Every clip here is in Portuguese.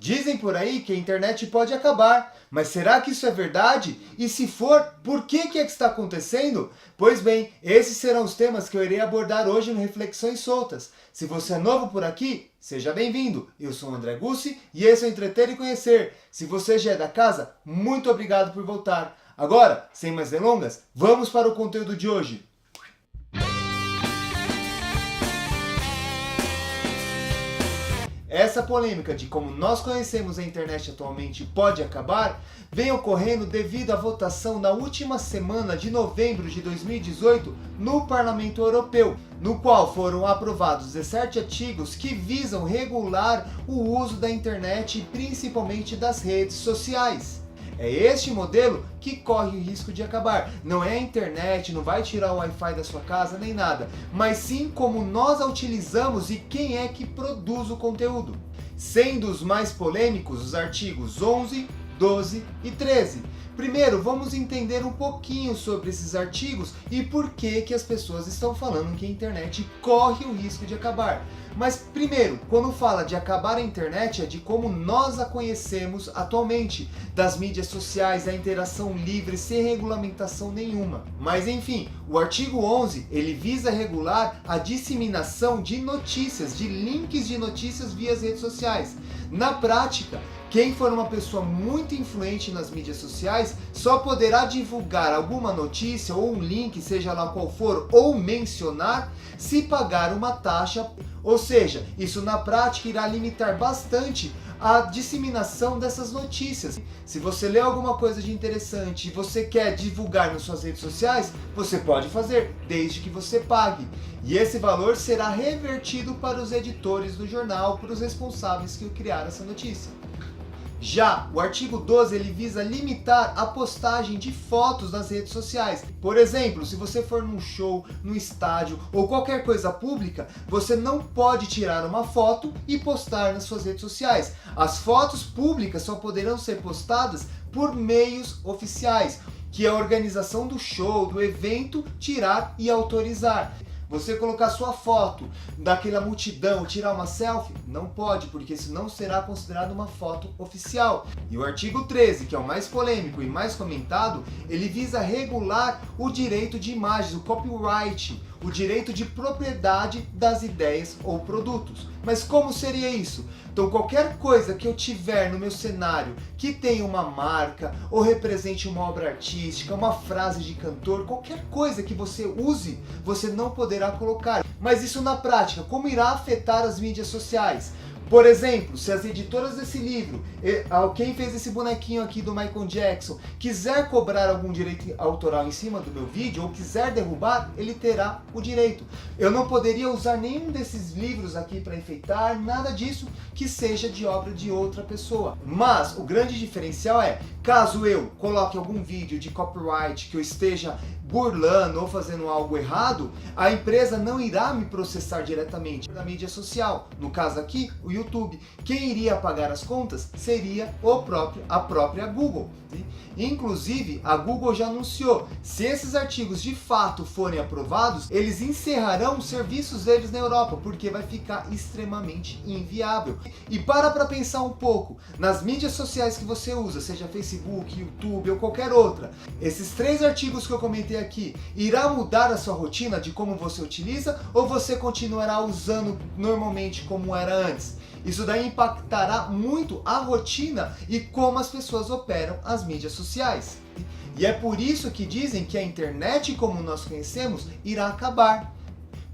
Dizem por aí que a internet pode acabar, mas será que isso é verdade? E se for, por que é que está acontecendo? Pois bem, esses serão os temas que eu irei abordar hoje no Reflexões Soltas. Se você é novo por aqui, seja bem-vindo. Eu sou o André Gussi e esse é o Entreter e Conhecer. Se você já é da casa, muito obrigado por voltar. Agora, sem mais delongas, vamos para o conteúdo de hoje. Essa polêmica de como nós conhecemos a internet atualmente pode acabar vem ocorrendo devido à votação na última semana de novembro de 2018 no Parlamento Europeu, no qual foram aprovados 17 artigos que visam regular o uso da internet e principalmente das redes sociais. É este modelo que corre o risco de acabar. Não é a internet, não vai tirar o Wi-Fi da sua casa nem nada, mas sim como nós a utilizamos e quem é que produz o conteúdo. Sendo os mais polêmicos os artigos 11, 12 e 13. Primeiro, vamos entender um pouquinho sobre esses artigos e por que as pessoas estão falando que a internet corre o risco de acabar. Mas primeiro, quando fala de acabar a internet, é de como nós a conhecemos atualmente, das mídias sociais, da interação livre, sem regulamentação nenhuma. Mas enfim, o artigo 11, ele visa regular a disseminação de notícias, de links de notícias via as redes sociais. Na prática, quem for uma pessoa muito influente nas mídias sociais só poderá divulgar alguma notícia ou um link, seja lá qual for, ou mencionar, se pagar uma taxa. Ou seja, isso na prática irá limitar bastante a disseminação dessas notícias. Se você lê alguma coisa de interessante e você quer divulgar nas suas redes sociais, você pode fazer, desde que você pague. E esse valor será revertido para os editores do jornal, para os responsáveis que criaram essa notícia. Já o artigo 12 ele visa limitar a postagem de fotos nas redes sociais. Por exemplo, se você for num show, num estádio ou qualquer coisa pública, você não pode tirar uma foto e postar nas suas redes sociais. As fotos públicas só poderão ser postadas por meios oficiais, que é a organização do show, do evento, tirar e autorizar. Você colocar sua foto daquela multidão, tirar uma selfie, não pode, porque isso não será considerado uma foto oficial. E o artigo 13, que é o mais polêmico e mais comentado, ele visa regular o direito de imagens, o copyright, o direito de propriedade das ideias ou produtos. Mas como seria isso? Então qualquer coisa que eu tiver no meu cenário que tenha uma marca ou represente uma obra artística, uma frase de cantor, qualquer coisa que você use, você não poderá colocar. Mas isso na prática, como irá afetar as mídias sociais? Por exemplo, se as editoras desse livro, quem fez esse bonequinho aqui do Michael Jackson, quiser cobrar algum direito autoral em cima do meu vídeo, ou quiser derrubar, ele terá o direito. Eu não poderia usar nenhum desses livros aqui para enfeitar, nada disso que seja de obra de outra pessoa. Mas o grande diferencial é, caso eu coloque algum vídeo de copyright que eu esteja burlando ou fazendo algo errado, a empresa não irá me processar diretamente na mídia social. No caso aqui, o YouTube. Quem iria pagar as contas seria a própria Google. Inclusive, a Google já anunciou, se esses artigos de fato forem aprovados, eles encerrarão os serviços deles na Europa, porque vai ficar extremamente inviável. E para pensar um pouco, nas mídias sociais que você usa, seja Facebook, YouTube ou qualquer outra, esses 3 artigos que eu comentei aqui, irá mudar a sua rotina de como você utiliza, ou você continuará usando normalmente como era antes? Isso daí impactará muito a rotina e como as pessoas operam as mídias sociais. E é por isso que dizem que a internet como nós conhecemos irá acabar.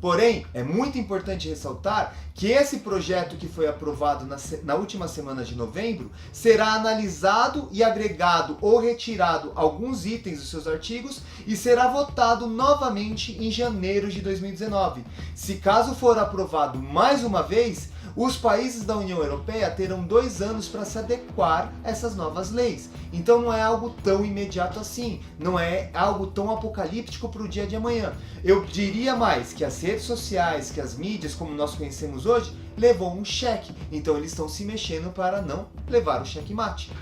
Porém, é muito importante ressaltar que esse projeto que foi aprovado na última semana de novembro será analisado e agregado ou retirado alguns itens dos seus artigos e será votado novamente em janeiro de 2019. Se caso for aprovado mais uma vez, os países da União Europeia terão 2 anos para se adequar a essas novas leis. Então não é algo tão imediato assim, não é algo tão apocalíptico para o dia de amanhã. Eu diria mais que as redes sociais, que as mídias como nós conhecemos hoje, levou um cheque. Então eles estão se mexendo para não levar o checkmate.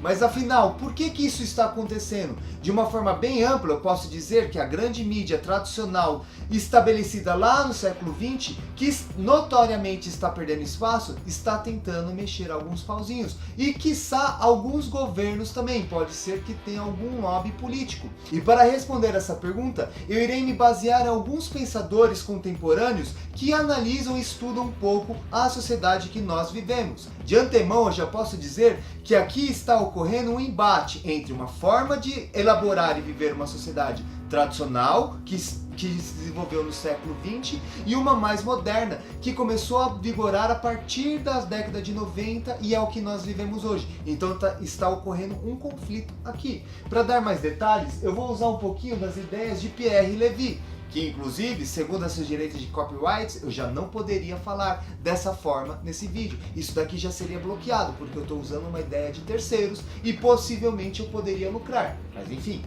Mas afinal, por que isso está acontecendo? De uma forma bem ampla, eu posso dizer que a grande mídia tradicional estabelecida lá no século XX, que notoriamente está perdendo espaço, está tentando mexer alguns pauzinhos. E quiçá alguns governos também, pode ser que tenha algum lobby político. E para responder essa pergunta, eu irei me basear em alguns pensadores contemporâneos que analisam e estudam um pouco a sociedade que nós vivemos. De antemão, eu já posso dizer que aqui está ocorrendo um embate entre uma forma de elaborar e viver uma sociedade tradicional, que se desenvolveu no século XX, e uma mais moderna, que começou a vigorar a partir das décadas de 90 e é o que nós vivemos hoje. Então está ocorrendo um conflito aqui. Para dar mais detalhes, eu vou usar um pouquinho das ideias de Pierre Levy, que inclusive, segundo esses direitos de copyright, eu já não poderia falar dessa forma nesse vídeo. Isso daqui já seria bloqueado, porque eu estou usando uma ideia de terceiros e possivelmente eu poderia lucrar. Mas enfim.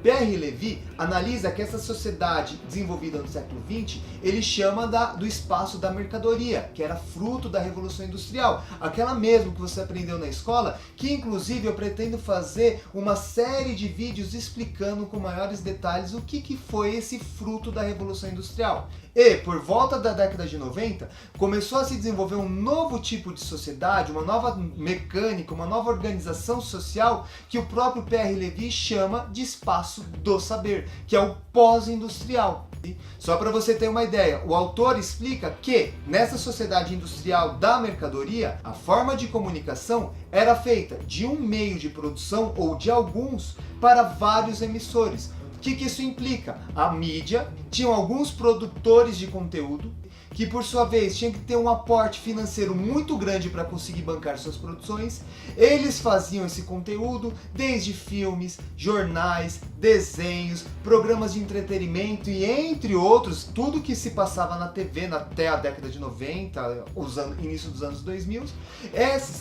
Pierre Levy analisa que essa sociedade desenvolvida no século XX, ele chama do espaço da mercadoria, que era fruto da Revolução Industrial, aquela mesmo que você aprendeu na escola, que inclusive eu pretendo fazer uma série de vídeos explicando com maiores detalhes o que foi esse fruto da Revolução Industrial. E, por volta da década de 90, começou a se desenvolver um novo tipo de sociedade, uma nova mecânica, uma nova organização social que o próprio Pierre Levy chama de espaço do saber, que é o pós-industrial. Só para você ter uma ideia, o autor explica que nessa sociedade industrial da mercadoria, a forma de comunicação era feita de um meio de produção ou de alguns para vários emissores. O que isso implica? A mídia tinha alguns produtores de conteúdo que por sua vez tinha que ter um aporte financeiro muito grande para conseguir bancar suas produções. Eles faziam esse conteúdo desde filmes, jornais, desenhos, programas de entretenimento e entre outros, tudo que se passava na TV até a década de 90, início dos anos 2000,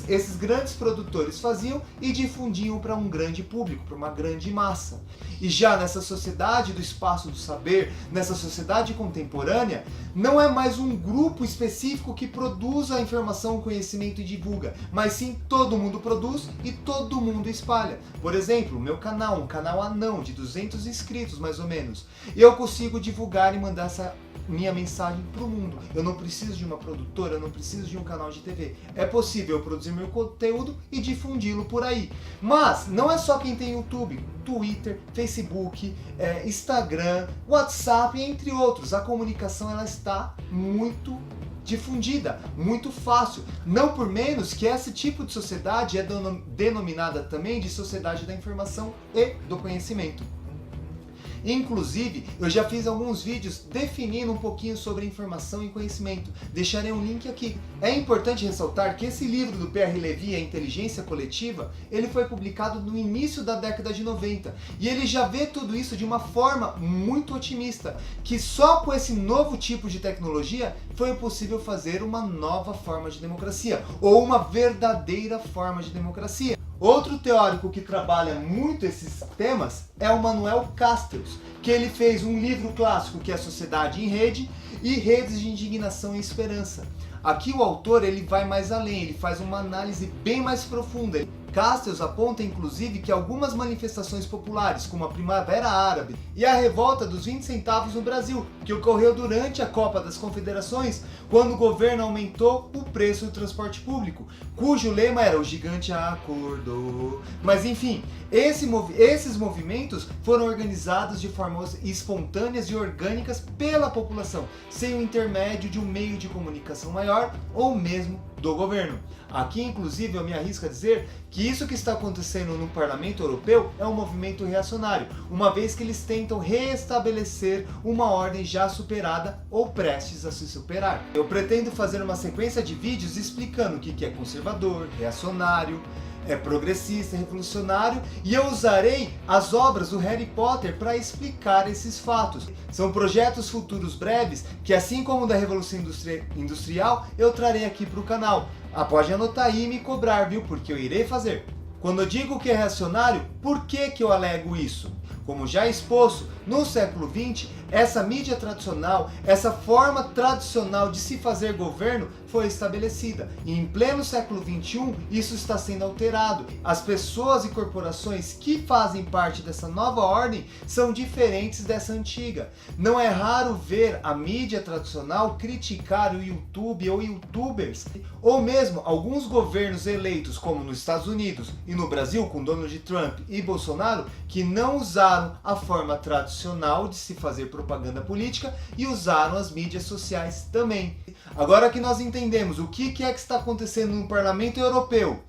esses grandes produtores faziam e difundiam para um grande público, para uma grande massa. E já nessa sociedade do espaço do saber, nessa sociedade contemporânea, não é mais um grupo específico que produz a informação, o conhecimento e divulga, mas sim todo mundo produz e todo mundo espalha. Por exemplo, o meu canal, um canal anão de 200 inscritos mais ou menos, eu consigo divulgar e mandar essa minha mensagem para o mundo. Eu não preciso de uma produtora, eu não preciso de um canal de TV. É possível eu produzir meu conteúdo e difundi-lo por aí. Mas não é só quem tem YouTube, Twitter, Facebook, Instagram, WhatsApp, entre outros. A comunicação ela está muito difundida, muito fácil. Não por menos que esse tipo de sociedade é denominada também de sociedade da informação e do conhecimento. Inclusive, eu já fiz alguns vídeos definindo um pouquinho sobre informação e conhecimento. Deixarei um link aqui. É importante ressaltar que esse livro do Pierre Levy, A Inteligência Coletiva, ele foi publicado no início da década de 90. E ele já vê tudo isso de uma forma muito otimista, que só com esse novo tipo de tecnologia foi possível fazer uma nova forma de democracia, ou uma verdadeira forma de democracia. Outro teórico que trabalha muito esses temas é o Manuel Castells, que ele fez um livro clássico que é Sociedade em Rede e Redes de Indignação e Esperança. Aqui o autor ele vai mais além, ele faz uma análise bem mais profunda. Castells aponta inclusive que algumas manifestações populares, como a Primavera Árabe e a Revolta dos 20 centavos no Brasil, que ocorreu durante a Copa das Confederações, quando o governo aumentou o preço do transporte público, cujo lema era "O gigante acordou". Mas enfim, esses movimentos foram organizados de formas espontâneas e orgânicas pela população, sem o intermédio de um meio de comunicação maior ou mesmo do governo. Aqui, inclusive, eu me arrisco a dizer que isso que está acontecendo no Parlamento Europeu é um movimento reacionário, uma vez que eles tentam restabelecer uma ordem já superada ou prestes a se superar. Eu pretendo fazer uma sequência de vídeos explicando o que é conservador, reacionário, progressista, revolucionário, e eu usarei as obras do Harry Potter para explicar esses fatos. São projetos futuros breves que, assim como o da Revolução Industrial, eu trarei aqui para o canal. Pode anotar aí e me cobrar, viu? Porque eu irei fazer. Quando eu digo que é reacionário, por que eu alego isso? Como já exposto, no século XX essa mídia tradicional, essa forma tradicional de se fazer governo foi estabelecida. E em pleno século XXI, isso está sendo alterado. As pessoas e corporações que fazem parte dessa nova ordem são diferentes dessa antiga. Não é raro ver a mídia tradicional criticar o YouTube ou YouTubers, ou mesmo alguns governos eleitos, como nos Estados Unidos e no Brasil, com Donald Trump e Bolsonaro, que não usaram a forma tradicional de se fazer propaganda política e usaram as mídias sociais também. Agora que nós entendemos o que é que está acontecendo no Parlamento Europeu,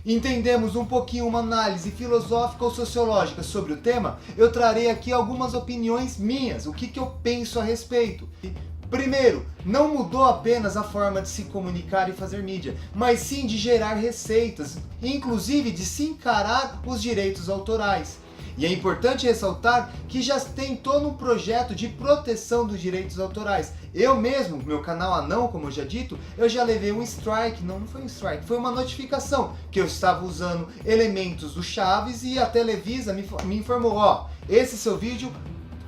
entendemos um pouquinho uma análise filosófica ou sociológica sobre o tema, eu trarei aqui algumas opiniões minhas, o que eu penso a respeito. Primeiro, não mudou apenas a forma de se comunicar e fazer mídia, mas sim de gerar receitas, inclusive de se encarar os direitos autorais. E é importante ressaltar que já tem todo um projeto de proteção dos direitos autorais. Eu mesmo, meu canal Anão, como eu já dito, eu já levei um strike, não foi um strike, foi uma notificação que eu estava usando elementos do Chaves e a Televisa me informou, ó, esse seu vídeo,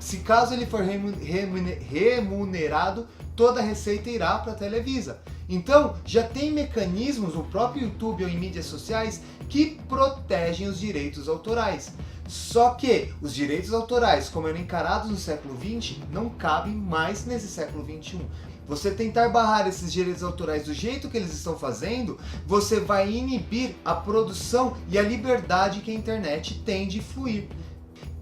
se caso ele for remunerado, toda a receita irá para a Televisa. Então, já tem mecanismos no próprio YouTube ou em mídias sociais que protegem os direitos autorais. Só que os direitos autorais, como eram encarados no século XX, não cabem mais nesse século XXI. Você tentar barrar esses direitos autorais do jeito que eles estão fazendo, você vai inibir a produção e a liberdade que a internet tem de fluir.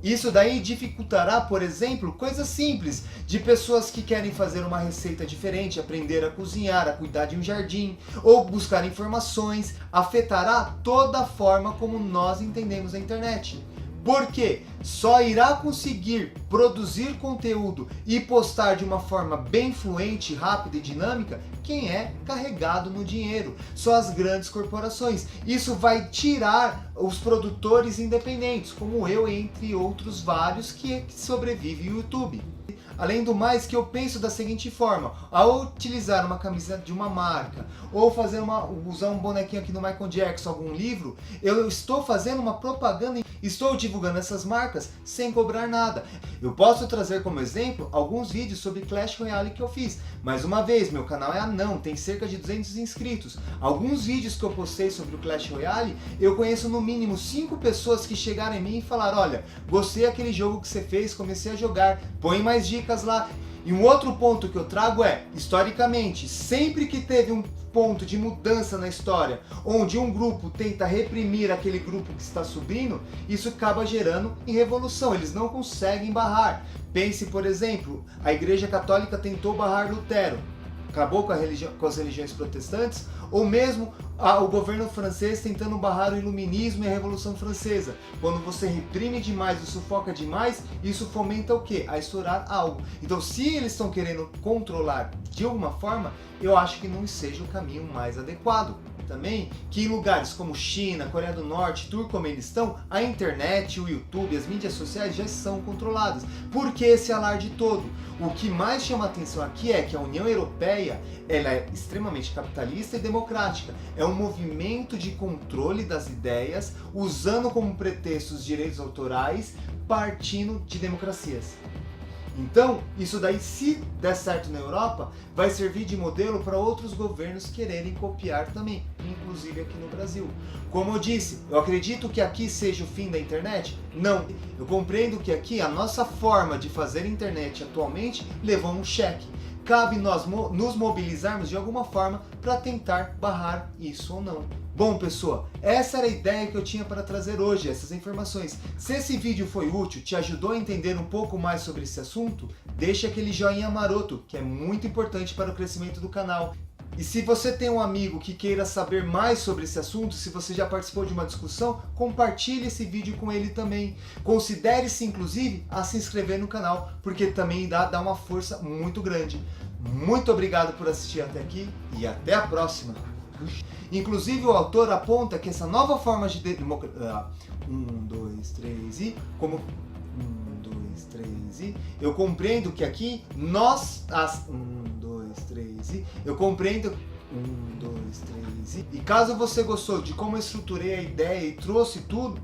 Isso daí dificultará, por exemplo, coisas simples, de pessoas que querem fazer uma receita diferente, aprender a cozinhar, a cuidar de um jardim, ou buscar informações, afetará toda a forma como nós entendemos a internet. Porque só irá conseguir produzir conteúdo e postar de uma forma bem fluente, rápida e dinâmica quem é carregado no dinheiro. Só as grandes corporações. Isso vai tirar os produtores independentes, como eu, entre outros vários que sobrevivem no YouTube. Além do mais, que eu penso da seguinte forma: ao utilizar uma camisa de uma marca, ou usar um bonequinho aqui do Michael Jackson, algum livro, eu estou fazendo uma propaganda, estou divulgando essas marcas sem cobrar nada. Eu posso trazer como exemplo alguns vídeos sobre Clash Royale que eu fiz. Mais uma vez, meu canal é anão, tem cerca de 200 inscritos. Alguns vídeos que eu postei sobre o Clash Royale, eu conheço no mínimo 5 pessoas que chegaram em mim e falaram: olha, gostei daquele jogo que você fez, comecei a jogar, põe mais dicas lá. E um outro ponto que eu trago é, historicamente, sempre que teve um ponto de mudança na história, onde um grupo tenta reprimir aquele grupo que está subindo, isso acaba gerando em revolução, eles não conseguem barrar. Pense, por exemplo, a Igreja Católica tentou barrar Lutero, acabou com as religiões protestantes, ou mesmo o governo francês tentando barrar o iluminismo e a Revolução Francesa. Quando você reprime demais e sufoca demais, isso fomenta o quê? A estourar algo. Então, se eles estão querendo controlar de alguma forma, eu acho que não seja o caminho mais adequado. Também que em lugares como China, Coreia do Norte, Turcomenistão, a internet, o YouTube, as mídias sociais já são controladas. Por que esse alarde todo? O que mais chama atenção aqui é que a União Europeia ela é extremamente capitalista e democrática. É um movimento de controle das ideias, usando como pretexto os direitos autorais, partindo de democracias. Então, isso daí, se der certo na Europa, vai servir de modelo para outros governos quererem copiar também, inclusive aqui no Brasil. Como eu disse, eu acredito que aqui seja o fim da internet? Não. Eu compreendo que aqui a nossa forma de fazer internet atualmente levou um cheque. Cabe nós nos mobilizarmos de alguma forma para tentar barrar isso ou não. Bom, pessoal, essa era a ideia que eu tinha para trazer hoje, essas informações. Se esse vídeo foi útil, te ajudou a entender um pouco mais sobre esse assunto, deixa aquele joinha maroto, que é muito importante para o crescimento do canal. E se você tem um amigo que queira saber mais sobre esse assunto, se você já participou de uma discussão, compartilhe esse vídeo com ele também. Considere-se, inclusive, a se inscrever no canal, porque também dá uma força muito grande. Muito obrigado por assistir até aqui e até a próxima! Inclusive o autor aponta que essa nova forma de democracia... 1, 2, 3 e... como... 1, 2, 3 e... Eu compreendo que aqui nós... 1, 2, 3 e... Eu compreendo... 1, 2, 3 e... E caso você gostou de como eu estruturei a ideia e trouxe tudo,